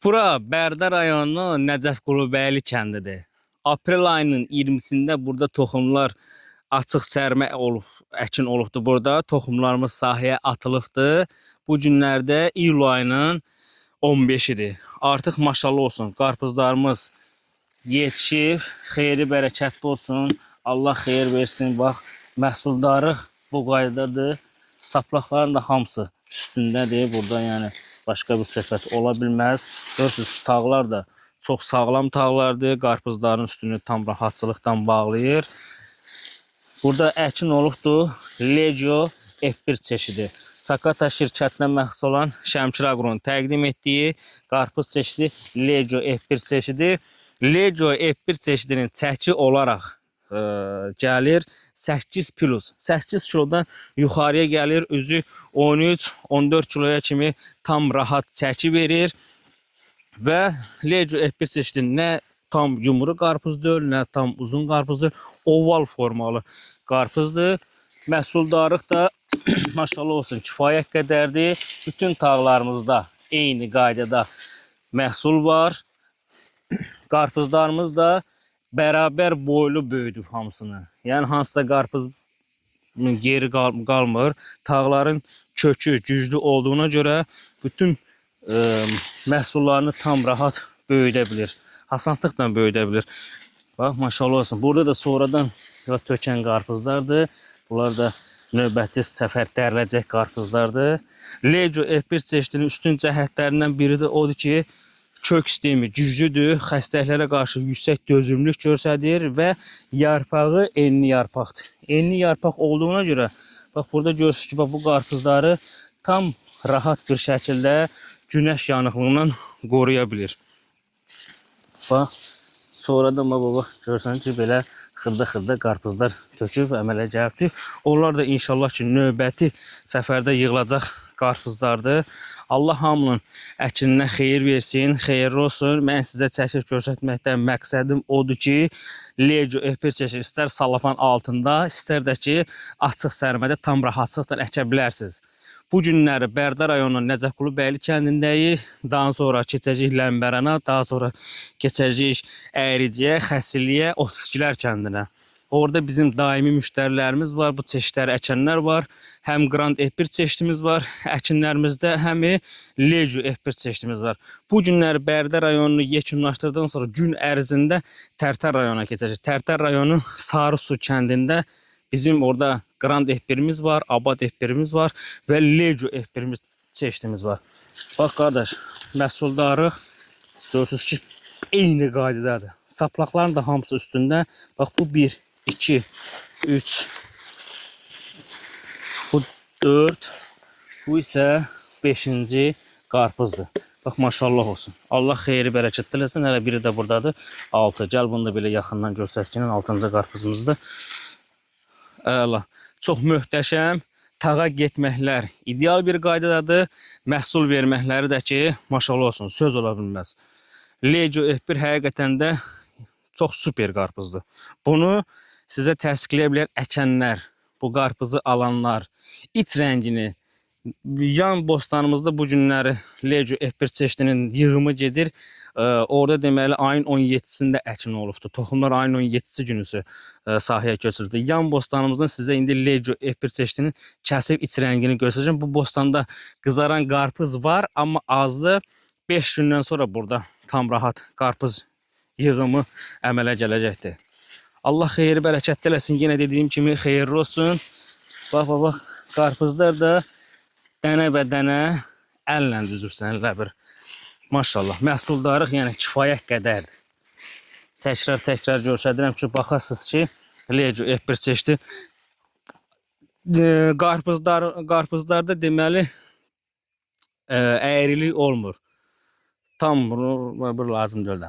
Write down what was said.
Bura Bərdə rayonu Nəcəf Qulubəyli kəndidir. Aprel ayının 20'sində burada toxumlar açıq sərmə olub, əkin olubdu burada. Toxumlarımız sahəyə atılıbdı. Bu günlərdə iyul ayının 15'idir. Artıq maşallah olsun, qarpızlarımız yetişib, xeyri bərəkətli olsun. Allah xeyir versin. Bax, məhsuldarlıq bu qaydadır. Saplaqların da hamısı üstündədir. Burada yəni başqa bir söhbət ola bilməz. Görürsünüz ki, tağlar da çox sağlam tağlardır. Qarpızların üstünü tam rahatçılıqdan bağlayır. Burada əkin olubdur. Legio F1 çeşidi. Sakata şirkətinə məxsus olan Şəmkir Aqronun təqdim etdiyi qarpız çeşidi Legio F1 çeşidi. Legio F1 çeşidinin çəki olaraq gəlir 8 plus. 8 kilodan yuxarıya gəlir. Özü 13-14 kiloya kimi tam rahat çəki verir. Və Legio F1 çeşidi nə tam yumru qarpızdır, nə tam uzun qarpızdır. Oval formalı qarpızdır. Məhsuldarlıq da maşallah olsun kifayət qədərdir. Bütün tağlarımızda eyni qaydada məhsul var. Qarpızlarımız da bərabər boylu böyüdür hamısını. Yəni hansısa qarpız geri qalmır. Tağların kökü güclü olduğuna görə bütün məhsullarını tam rahat böyüdə bilir. Hasanlıqla böyüdə bilir. Bax maşallah olsun. Burada da sonradan tökən qarpızlardır. Bunlar da növbəti səfər dəriləcək qarpızlardır. Legio F1 çeşidinin üstün cəhətlərindən biri də odur ki, kök sistemi güclüdür, xəstəliklərə qarşı yüksək dözümlülük göstərir və yarpağı enli yarpaqdır. Enli yarpaq olduğuna görə, bax burada görürsünüz ki, bax, bu qarpızları tam rahat bir şəkildə günəş yanıqlığından qoruya bilir. Bax, sonradan baba görürsünüz ki, belə xırda-xırda qarpızlar töküb əmələ gəlibdir. Onlar da inşallah ki, növbəti səfərdə yığılacaq qarpızlardır. Allah hamının əkininə xeyir versin, xeyirli olsun. Mən sizə çəkib göstərməkdən məqsədim odur ki, Legio F1 çeşidi istər salafan altında, istər də ki, açıq sərmədə tam rahatlıqla əkə bilərsiniz. Bu günləri Bərdə rayonunun Nəcəf Qulubəyli kəndindəyik. Daha sonra keçəcəyik Ləmbərana, daha sonra keçəcəyik Əyriciyə, Xəsilliyə, Otiskilər kəndinə. Orada bizim daimi müştərilərimiz var, bu çeşidləri əkənlər var. Həm Grand F1 çeşidimiz var, əkinlərimizdə həm Legio F1 çeşidimiz var. Bu günləri Bərdə rayonunu yekunlaşdırdıqdan sonra gün ərzində Tərtər rayonuna keçəcək. Tərtər rayonu Sarısu kəndində bizim orada Grand F1'imiz var, Abad F1'imiz var və Legio F1'imiz çeşidimiz var. Bax qardaş, məhsuldarlıq görürsünüz ki, eyni qaydadadır. Saplaqların da hamısı üstündə. Bax bu 1, 2, 3, bu 4, bu isə 5-ci qarpızdır. Bax maşallah olsun. Allah xeyri bərəkət eləsin. Hələ biri də buradadır. 6. Gəl bunu da belə yaxından göstərsin. 6-cı qarpızımızdır. Əla. Çox möhtəşəm. Tağa getməklər ideal bir qaydadadır. Məhsul verməkləri də ki, maşallah olsun, söz ola bilməz. Legio F1 həqiqətən də çox super qarpızdır. Bunu sizə təsdiqləyə bilər əkənlər, bu qarpızı alanlar. İç rəngini, yan bostanımızda bu günləri Legio F1 çeşidinin yığımı gedir. Orada deməli ayın 17'sində əkin olubdu. Toxumlar ayın 17'si günüsü sahəyə köçürdü. Yan bostanımızdan sizə indi Legio F1 çeşidinin kəsib iç rəngini göstərəcəm. Bu bostanda qızaran qarpız var, amma azdır. 5 gündən sonra burada tam rahat qarpız yığımı əmələ gələcəkdir. Allah xeyri bərəkətli eləsin. Yenə dediyim kimi xeyirli olsun. Bax, qarpızlar da dənə bə dənə əllə düzürsən, elə bir. Maşallah, məhsuldarlıq yəni kifayət qədərdir. Təkrar göstərirəm ki, baxasınız ki, Legio F1 çeşidi qarpızlarda deməli əyrilik olmur. Tam bunu lazım deyil.